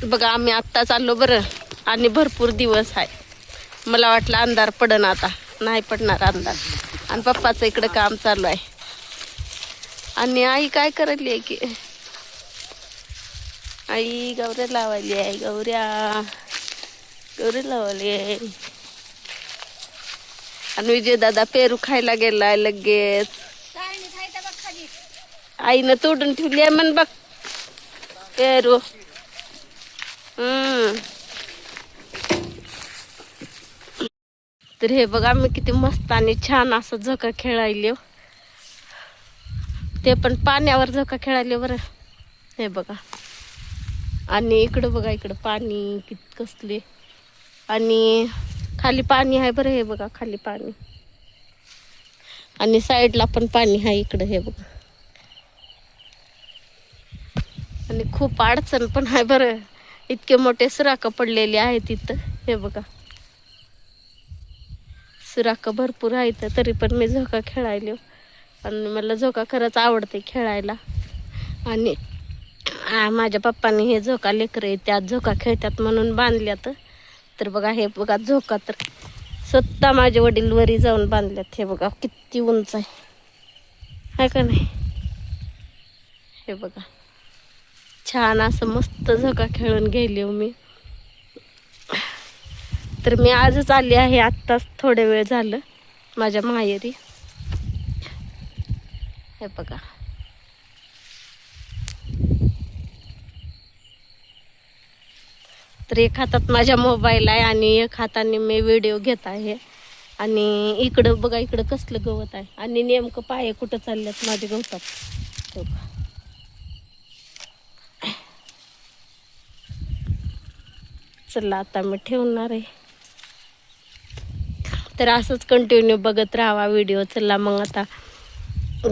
बघा आम्ही आत्ता चाललो बरं आणि भरपूर दिवस आहे. मला वाटलं अंधार पडन, आता नाही पडणार अंधार. आणि पप्पाचं इकडं काम चालू आहे. आणि आई काय करायली आहे की आई गौऱ्या लावायली आहे. गौरी लावली आहे. आणि विजय दादा पेरू खायला गेलाय लगेच. आईनं तोडून ठेवली आहे म्हण बघ पेरू. तर हे बघा मी किती मस्त आणि छान असं झोका खेळायले, ते पण पाण्यावर झोका खेळायले बरं. हे बघा आणि इकडं बघा, इकडं पाणी किती कसले आणि खाली पाणी आहे बरं. हे बघा खाली पाणी आणि साईडला पण पाणी आहे इकडं. हे बघा आणि खूप अडचण पण आहे बरं. इतके मोठे सुराख पडलेले आहेत तिथं. हे बघा सुराख भरपूर आहेत, तरी पण मी झोका खेळायले. आणि मला झोका खरंच आवडते खेळायला. आणि माझ्या पप्पाने हे झोका लेकरं त्यात झोका खेळतात म्हणून बांधल्यात. तर बघा हे बघा झोका तर स्वतः माझे वडील वरी जाऊन बांधल्यात. हे बघा किती उंच आहे का नाही. हे बघा छान असं मस्त झोका खेळून गेले मी. तर मी आजच आली आहे, आत्ताच थोडे वेळ झालं माझ्या माहेरी. हे बघा तर एक हातात माझ्या मोबाईल आहे आणि एक हाताने मी व्हिडिओ घेत आहे. आणि इकडं बघा इकडं कसलं गवत आहे आणि नेमकं पाय कुठं चालल्यात माझे गवतात. चला आता मी ठेवणार आहे. तर असंच कंटिन्यू बघत राहावा व्हिडिओ. चला मग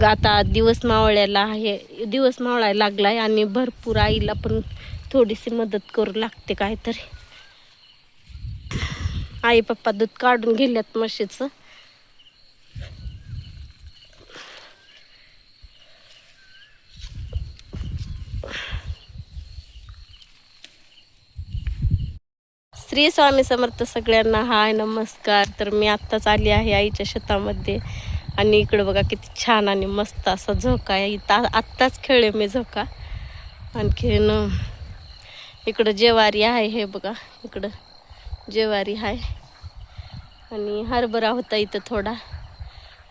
आता दिवस मावळ्याला आहे, दिवस मावळायला लागलाय आणि भरपूर आईला पण थोडीशी मदत करू लागते काहीतरी. आई पप्पा दूध काढून गेल्यात म्हशीचं. श्री स्वामी समर्थ सगळ्यांना. हाय नमस्कार. तर मी आत्ताच आली आहे आईच्या शेतामध्ये आणि इकडं बघा किती छान आणि मस्त असा झोका आहे. इथं आत्ताच खेळले मी झोका. आणखीन इकडं जेवारी आहे. हे बघा इकडं जेवारी आहे आणि हरभरा होता इथं थोडा.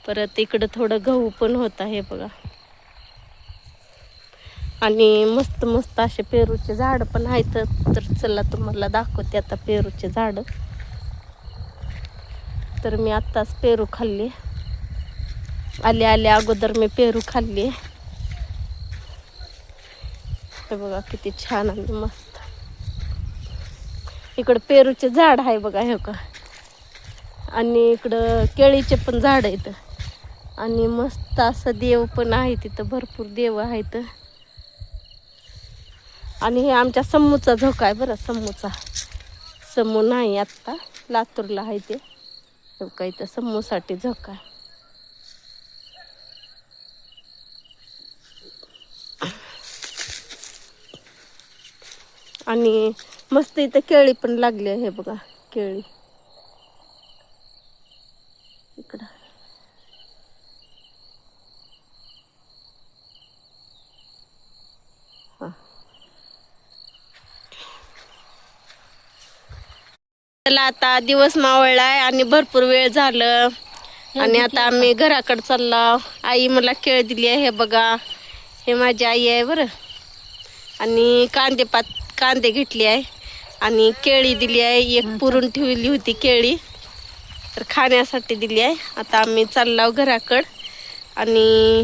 परत इकडं थोडं गहू पण होता. हे बघा आणि मस्त मस्त असे पेरूचे झाड पण आहेत. तर चला तुम्हाला दाखवते आता पेरूचे झाड. तर मी आत्ताच पेरू खाल्ले, आले अगोदर मी पेरू खाल्ले. हे बघा किती छान आणि मस्त. इकडं पेरूचे झाड आहे बघा हे का. आणि इकडं केळीचे पण झाड आहेत आणि मस्त असं देव पण आहे तिथं, भरपूर देव आहेत. आणि हे आमच्या समूचा झोका आहे बरं. समू नाही आत्ता लातूरला आहे ते. झोका इथं समूसाठी झोका. आणि मस्त इथं केळी पण लागली आहे. हे बघा केळी इकडं. चला आता दिवस मावळलाय आणि भरपूर वेळ झालं आणि आता आम्ही घराकडे चाललो. आई मला केळ दिली आहे. हे बघा हे माझी आई आहे बरं. आणि कांदे घेतली आहे आणि केळी दिली आहे. एक पुरून ठेवली होती केळी, तर खाण्यासाठी दिली आहे. आता आम्ही चाललो घराकडं. आणि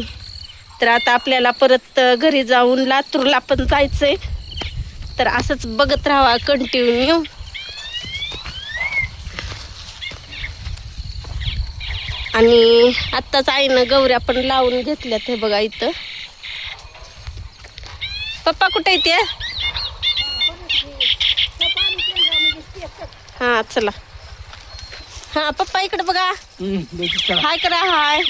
तर आता आपल्याला परत घरी जाऊन लातूरला पण जायचंय. तर असंच बघत राहावा कंटिन्यू. आणि आत्ताच आईनं गौऱ्या पण लावून घेतल्यात. हे बघा इथं. पप्पा कुठे येते? हा चला. हा पप्पा इकडे बघा. हाय करा. हाय.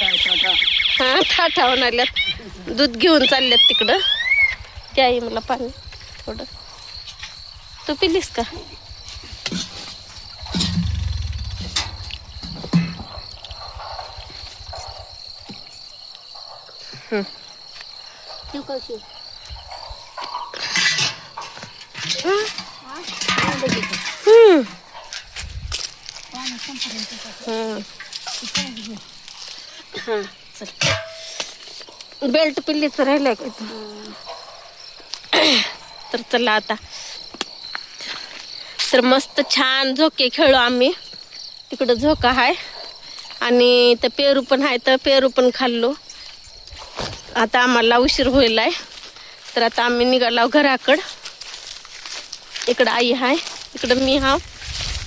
हा ठाठा होणाऱ्यात दूध घेऊन चालल्यात तिकडं. ते आई मला पाणी थोडं. तू पिलीस का? बेल्ट पिल्लीच राहिलाय का तू? तर चला आता तर मस्त छान झोके खेळू आम्ही. तिकडं झोका आहे आणि तर पेरू पण आहे, तर पेरू पण खाल्लो. आता आम्हाला उशीर होईल आहे, तर आता आम्ही निघालो घराकडं. इकडं आई आहे, इकडं मी हा,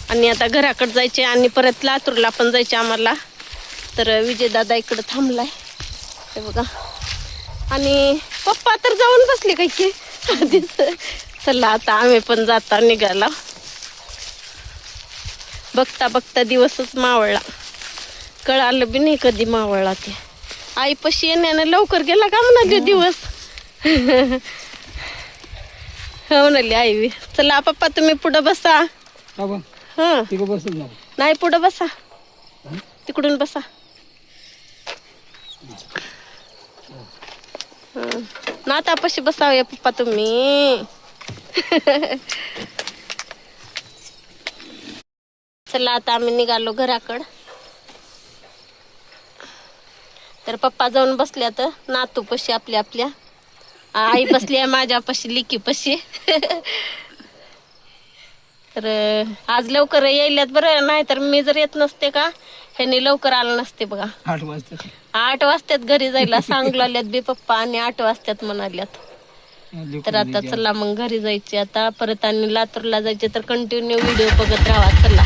आणि आता घराकडं जायचे आणि परत लातूरला पण जायचे आम्हाला. तर विजयदादा इकडं थांबलाय हे बघा, आणि पप्पा तर जाऊन बसले काय की आधीच. चला आता आम्ही पण जाता निघाला. बघता बघता दिवसच मावळला, कळालं बी नाही कधी मावळला ते. आईपाशी येण्यानं लवकर गेला का म्हणाले दिवस. हो म्हणाली आई बी. चला पप्पा तुम्ही पुढं बसा. हा नाही पुढं बसा, तिकडून बसा. नातापाशी बसावया पप्पा तुम्ही. चला आता आम्ही निघालो घराकडं. तर पप्पा जाऊन बसल्या तर नातू पशी आपल्या आपल्या. आई बसली आहे माझ्यापाशी लिकी पशी. तर आज लवकर यायल्यात बरं, नाही तर मी जर येत नसते का ह्यांनी लवकर आलं नसते बघा. 8 वाजतात घरी जायला सांगल्यात बी पप्पा, आणि 8 वाजतात म्हणाल्यात. तर आता चला मग घरी जायचे आता परत, आणि लातूरला जायचे. तर कंटिन्यू व्हिडिओ बघत राहा. चला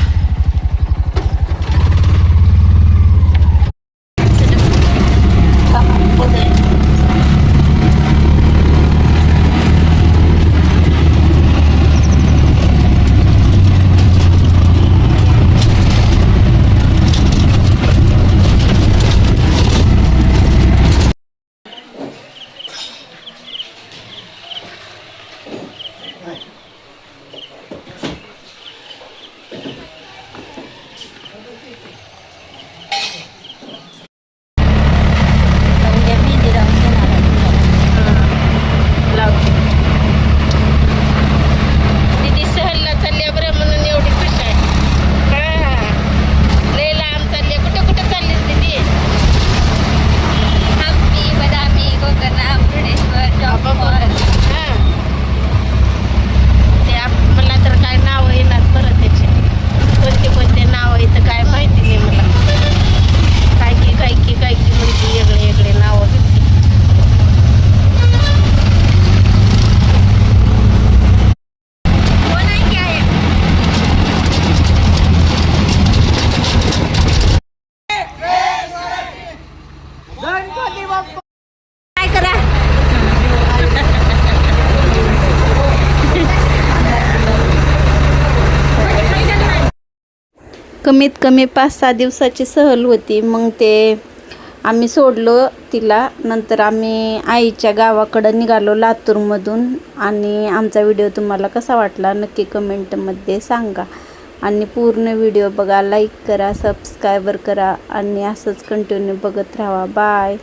कमीत कमी 5-6 दिवसाची सहल होती. मग ते आम्ही सोडलो तिला. नंतर आम्ही आईच्या गावाकडं निघालो लातूरमधून. आणि आमचा व्हिडिओ तुम्हाला कसा वाटला नक्की कमेंटमध्ये सांगा. आणि पूर्ण व्हिडिओ बघा, लाईक करा, सबस्क्राईबर करा, आणि असंच कंटिन्यू बघत राहा. बाय.